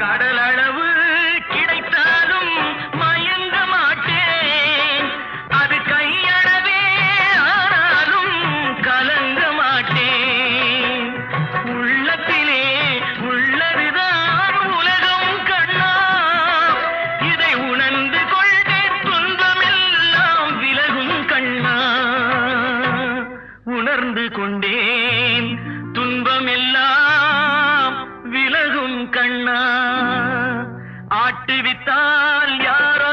கடலளவு கிடைத்தாலும் மயங்க மாட்டேன். அது கையளவே ஆனாலும் கலங்க மாட்டேன். உள்ளத்திலே உள்ளதுதான் உலகம் கண்ணா, இதை உணர்ந்து கொண்டே துன்பமெல்லாம் விலகும் கண்ணா. உணர்ந்து கொண்டேன் துன்பமெல்லாம் விலகும் கண்ணா. ஆட்டுவித்தால் யாரோ